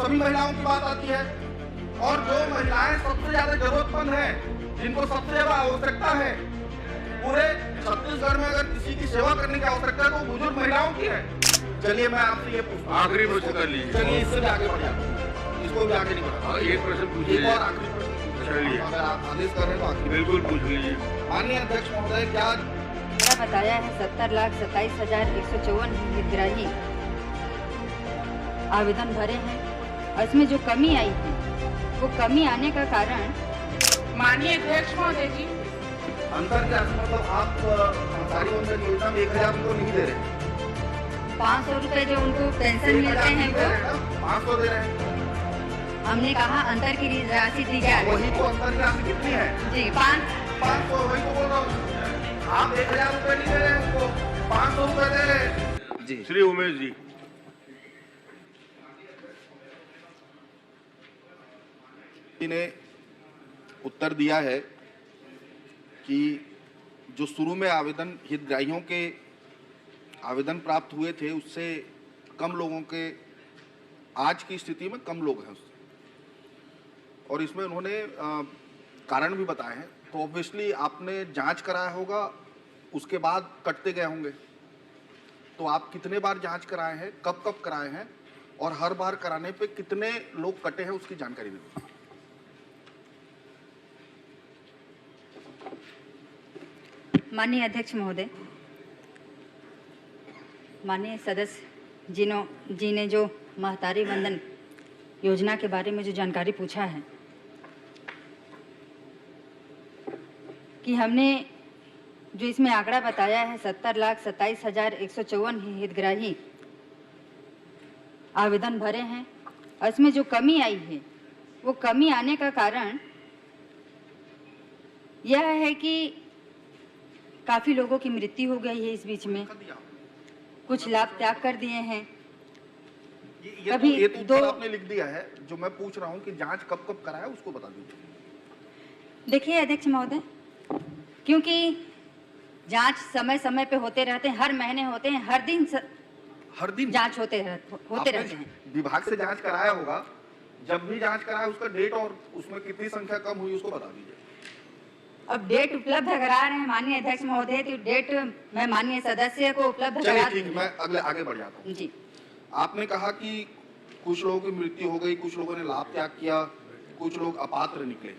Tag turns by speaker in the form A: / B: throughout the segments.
A: सभी महिलाओं की बात आती है। और जो महिलाएं सबसे ज्यादा जरूरतमंद हैं, जिनको सबसे ज्यादा आवश्यकता है, पूरे छत्तीसगढ़ में अगर किसी की सेवा करने की आवश्यकता है तो बुजुर्ग महिलाओं की है। चलिए मैं आपसे ये पूछता हूं,
B: आखिरी प्रश्न कर लीजिए।
A: चलिए इससे भी आगे बढ़ जाते हैं, इसको भी आगे नहीं बढ़ा।
B: एक प्रश्न
A: एक
B: पूछिए।
A: और आखिरी प्रश्न,
B: चलिए
A: अगर आप आदेश कर रहे हैं तो आखिरी।
B: बिल्कुल पूछ लीजिए।
A: माननीय अध्यक्ष महोदय, क्या
C: मेरा बताया है 70,27,154 हितग्राही आवेदन भरे हैं और इसमें जो कमी आई है वो कमी आने का कारण
D: माननीय अध्यक्ष महोदय जी,
A: अंतर क्या है? मतलब आप महतारी वंदन योजना में 1,000 उनको नहीं दे रहे,
C: 500 रुपए जो उनको पेंशन मिलते हैं वो
A: 500 दे रहे हैं।
C: हमने कहा अंतर की राशि दी जाए।
A: वही तो अंतर की राशि कितनी है?
C: जी
A: 500, वही तो बोल रहा हूँ। आप 1,000 रुपए नहीं दे रहे हैं उनको, 500 रुपए दे रहे हैं। जी
B: श्री उमेश जी।
A: ने उत्तर दिया है कि जो शुरू में आवेदन हितग्राहियों के आवेदन प्राप्त हुए थे उससे कम लोगों के आज की स्थिति में कम लोग हैं उससे, और इसमें उन्होंने कारण भी बताए हैं। तो ऑब्वियसली आपने जांच कराया होगा, उसके बाद कटते गए होंगे। तो आप कितने बार जांच कराए हैं, कब कब कराए हैं, और हर बार कराने पे कितने लोग कटे हैं उसकी जानकारी दीजिए।
C: माननीय अध्यक्ष महोदय, माननीय सदस्य जी ने जो महतारी वंदन योजना के बारे में जो जानकारी पूछा है कि हमने जो इसमें आंकड़ा बताया है 70,27,154 हितग्राही आवेदन भरे हैं और इसमें जो कमी आई है वो कमी आने का कारण यह है कि काफी लोगों की मृत्यु हो गई है इस बीच में, कुछ लाभ त्याग कर दिए हैं।
A: ये तो उत्तर आपने लिख दिया है। जो मैं पूछ रहा हूँ कि जांच कब कब कराया उसको बता दीजिए।
C: देखिए अध्यक्ष महोदय, क्योंकि जांच समय समय पे होते रहते हैं, हर महीने होते हैं, हर दिन जांच होते रहते हैं।
A: विभाग से जांच कराया होगा, जब भी जांच कराया उसका डेट और उसमें कितनी संख्या कम हुई उसको बता दीजिए।
C: अब डेट उपलब्ध करा रहे हैं माननीय अध्यक्ष महोदय, तो डेट मैं माननीय सदस्य को उपलब्ध करा।
A: ठीक, मैं आगे बढ़ जाता हूँ
C: जी।
A: आपने कहा कि कुछ लोगों की मृत्यु हो गई, कुछ लोगों ने लाभ त्याग किया, कुछ लोग अपात्र निकले,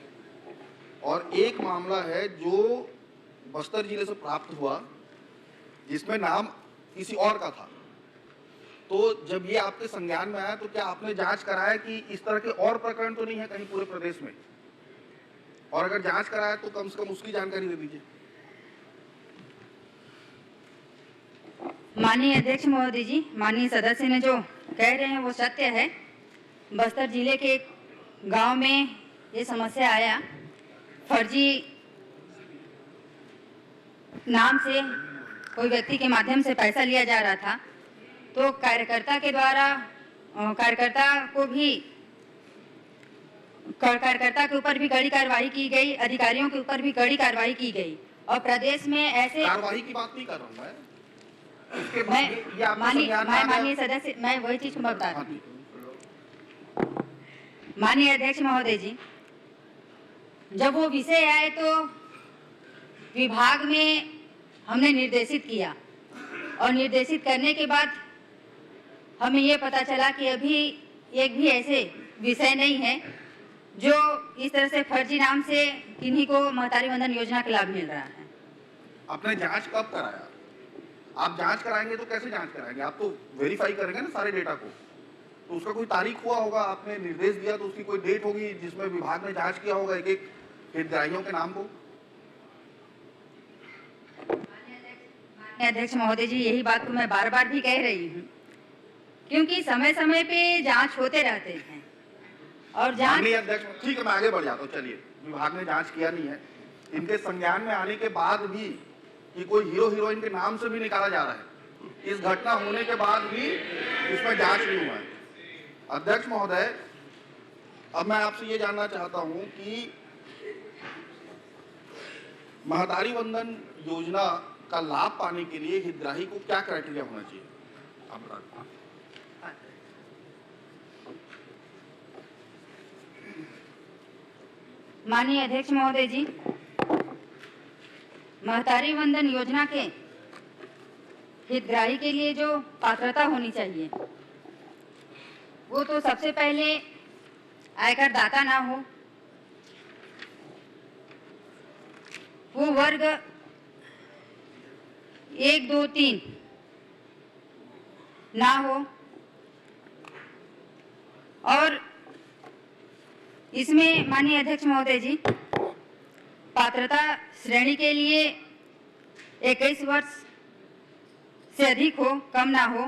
A: और एक मामला है जो बस्तर जिले से प्राप्त हुआ जिसमें नाम किसी और का था। तो जब ये आपके संज्ञान में आया तो क्या आपने जांच कराया कि इस तरह के और प्रकरण तो नहीं है कहीं पूरे प्रदेश में? और अगर जांच कराया तो कम से कम उसकी जानकारी दे दीजिए।
C: माननीय अध्यक्ष महोदय जी, माननीय सदस्य ने जो कह रहे हैं वो सत्य है। बस्तर जिले के गांव में ये समस्या आया, फर्जी नाम से कोई व्यक्ति के माध्यम से पैसा लिया जा रहा था। तो कार्यकर्ता के द्वारा कार्यकर्ता के ऊपर भी कड़ी कार्रवाई की गई, अधिकारियों के ऊपर भी कड़ी कार्रवाई की गई, और प्रदेश में ऐसे
A: कार्रवाई की बात नहीं कर रहा हूं
C: मैं माननीय सदस्य, मैं वही चीज को बता रही हूँ। माननीय अध्यक्ष महोदय जी, जब वो विषय आए तो विभाग में हमने निर्देशित किया, और निर्देशित करने के बाद हमें ये पता चला कि अभी एक भी ऐसे विषय नहीं है जो इस तरह से फर्जी नाम से किन्हीं को महतारी वंदन योजना का लाभ मिल रहा है।
A: आपने जांच कब कराया? आप जांच कराएंगे तो कैसे जांच कराएंगे? आप तो वेरीफाई करेंगे ना सारे डेटा को, तो उसका कोई तारीख हुआ होगा, आपने निर्देश दिया तो उसकी कोई डेट होगी जिसमें विभाग ने जांच किया होगा एक एक हितग्राहियों के नाम को।
C: अध्यक्ष महोदय जी, यही बात को मैं बार बार भी कह रही हूँ, क्योंकि समय समय पे जांच होते रहते हैं और जांच।
A: अध्यक्ष ठीक है, मैं आगे बढ़ जाता हूँ। चलिए, विभाग ने जांच किया नहीं है, इनके संज्ञान में आने के बाद भी कि कोई हीरो हीरोइन के नाम से भी निकाला जा रहा है, इस घटना होने के बाद भी इसमें जांच नहीं हुआ है। अध्यक्ष महोदय, अब मैं आपसे ये जानना चाहता हूं कि महतारी वंदन योजना का लाभ पाने के लिए हितग्राही को क्या क्राइटेरिया होना चाहिए? आप बताइए।
C: माननीय अध्यक्ष महोदय जी, महतारी वंदन योजना के हितग्राही के लिए जो पात्रता होनी चाहिए वो तो सबसे पहले आयकर दाता ना हो, वो वर्ग 1, 2, 3 ना हो और इसमें माननीय अध्यक्ष महोदय जी पात्रता श्रेणी के लिए 21 वर्ष से अधिक हो, कम ना हो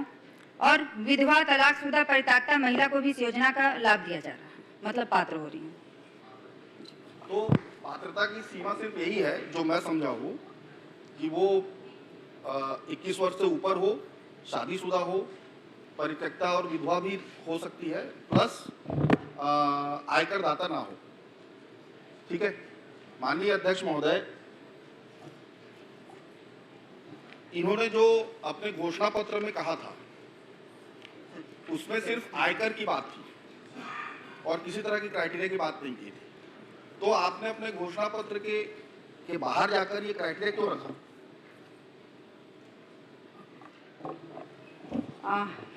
C: और विधवा तलाकशुदा परित्यक्ता महिला को भी इस योजना का लाभ दिया जा रहा है, मतलब पात्र हो रही है।
A: तो पात्रता की सीमा सिर्फ यही है जो मैं समझा हूँ कि वो 21 वर्ष से ऊपर हो, शादीशुदा हो, परित्यक्ता और विधवा भी हो सकती है, प्लस आयकर दाता ना हो। ठीक है। माननीय अध्यक्ष महोदय, इन्होंने जो अपने घोषणा पत्र में कहा था उसमें सिर्फ आयकर की बात थी और किसी तरह की क्राइटेरिया की बात नहीं की थी। तो आपने अपने घोषणा पत्र के बाहर जाकर ये क्राइटेरिया क्यों रखा?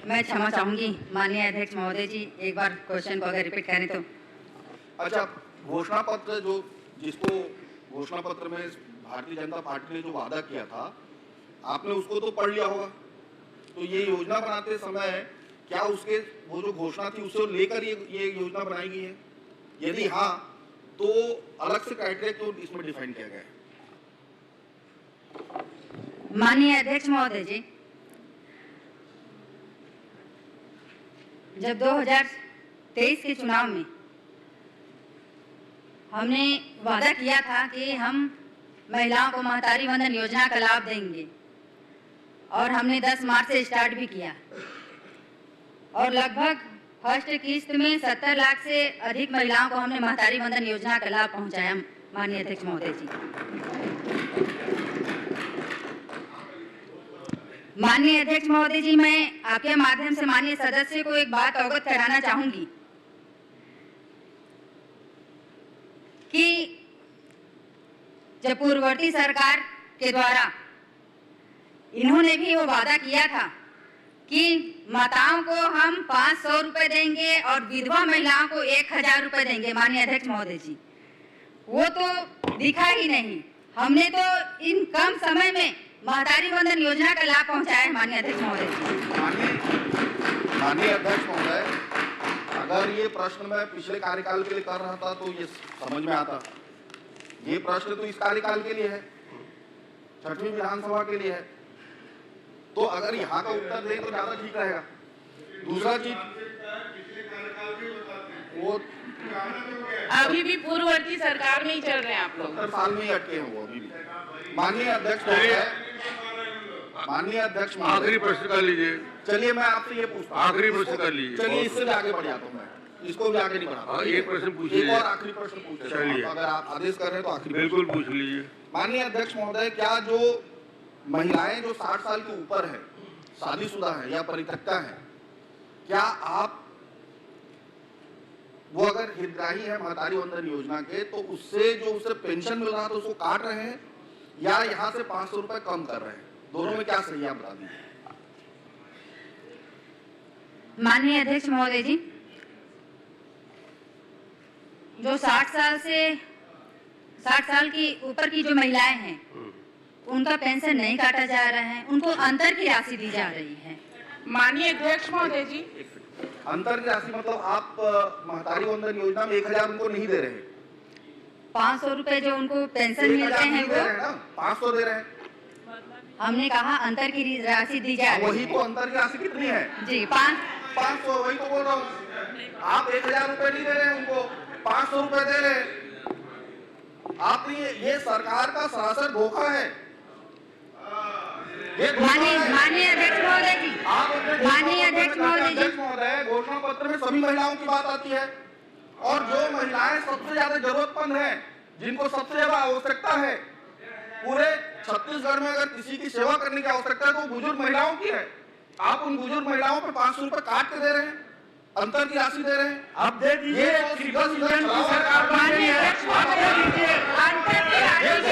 C: मैं क्षमा चाहूंगी माननीय अध्यक्ष महोदय जी, एक बार क्वेश्चन को अगर रिपीट करें तो।
A: अच्छा, घोषणा पत्र जिसको घोषणा पत्र में भारतीय जनता पार्टी ने जो वादा किया था आपने उसको तो पढ़ लिया होगा। तो ये योजना बनाते समय क्या उसके वो जो घोषणा थी उससे लेकर ये योजना बनाई गई है? यदि हाँ तो अलग से क्राइटेरिया क्यों इसमें डिफाइन किया गया है?
C: माननीय अध्यक्ष महोदय जी, जब 2023 के चुनाव में हमने वादा किया था कि हम महिलाओं को महतारी वंदन योजना का लाभ देंगे और हमने 10 मार्च से स्टार्ट भी किया और लगभग फर्स्ट किस्त में 70 लाख से अधिक महिलाओं को हमने महतारी वंदन योजना का लाभ पहुंचाया। माननीय अध्यक्ष महोदय जी, माननीय अध्यक्ष महोदय जी, मैं आपके माध्यम से माननीय सदस्य को एक बात अवगत कराना चाहूंगी कि जब पूर्ववर्ती सरकार के द्वारा इन्होंने भी वो वादा किया था कि माताओं को हम 500 रुपए देंगे और विधवा महिलाओं को 1000 रुपए देंगे। माननीय अध्यक्ष महोदय जी, वो तो दिखा ही नहीं। हमने तो इन कम समय में महतारी वंदन योजना का लाभ पहुंचाया है। माननीय अध्यक्ष महोदय जी,
A: माननीय अध्यक्ष महोदय, अगर ये प्रश्न मैं पिछले कार्यकाल के लिए कर रहा था तो ये समझ में आता। ये प्रश्न तो इस कार्यकाल के लिए है, 6वीं विधानसभा के लिए है, तो अगर यहाँ का उत्तर दें तो ज्यादा ठीक रहेगा। दूसरा चीज, वो
D: अभी भी पूर्ववर्ती सरकार में ही चल रहे हैं आप लोग।
A: 70 साल में ही अटके हैं वो अभी भी। माननीय अध्यक्ष महोदय, माननीय अध्यक्ष महोदय,
B: आखिरी प्रश्न कर लीजिए।
A: चलिए मैं आपसे ये पूछता हूँ,
B: आखिरी प्रश्न कर लीजिए।
A: चलिए इससे भी आगे बढ़ जाता हूँ मैं, इसको भी आगे नहीं बढ़ाता।
B: एक प्रश्न पूछिए,
A: एक और आखिरी प्रश्न पूछ लेता हूँ, अगर आप आदेश कर रहे हैं तो आखिरी
B: बिल्कुल पूछ लीजिए।
A: माननीय अध्यक्ष महोदय, क्या जो महिलाएं जो 60 साल के ऊपर है, शादीशुदा है या परित्यक्ता है, क्या आप वो अगर हितग्राही है महतारी वंदन योजना के तो उससे जो उसे पेंशन मिल रहा था उसको काट रहे हैं या यहाँ से 500 रुपए कम कर रहे हैं? दोनों में क्या सही है आप बता दीजिए।
C: माननीय अध्यक्ष महोदय जी, जो 60 साल की ऊपर की जो महिलाएं हैं उनका पेंशन नहीं काटा जा रहा है, उनको अंतर की राशि दी जा रही है।
D: माननीय अध्यक्ष महोदय जी,
A: अंतर की राशि मतलब आप महतारी वंदन योजना में 1000 उनको नहीं दे रहे हैं,
C: 500 रुपए जो उनको पेंशन मिलते हैं वो
A: 500 दे रहे हैं।
C: हमने कहा अंतर की राशि दी जा रही
A: वही
C: है।
A: तो अंतर की राशि कितनी है
C: जी,
A: 500, वही तो बोल रहा हूँ। आप 1000 रुपए नहीं दे रहे हैं उनको, 500 रुपए दे रहे हैं। आपने ये सरकार का सरासर धोखा है।
C: माननीय अध्यक्ष महोदय जी, माननीय अध्यक्ष महोदय जी,
A: घोषणा पत्र में सभी महिलाओं की बात आती है और जो महिलाएं सबसे ज्यादा जरूरतमंद हैं, जिनको सबसे ज्यादा आवश्यकता है, पूरे छत्तीसगढ़ में अगर किसी की सेवा करने की आवश्यकता है तो बुजुर्ग महिलाओं की है। आप उन बुजुर्ग महिलाओं पर 500 रुपए काट के दे रहे हैं। अंतर की राशि दे रहे हैं।
E: अब दे दीजिए,
A: ये तो
E: ट्रिपल
A: सीधा
E: इंजन की
A: चलाओ।
E: सरकार बन रही है, अब दे दीजिए।
D: अंतर की राशि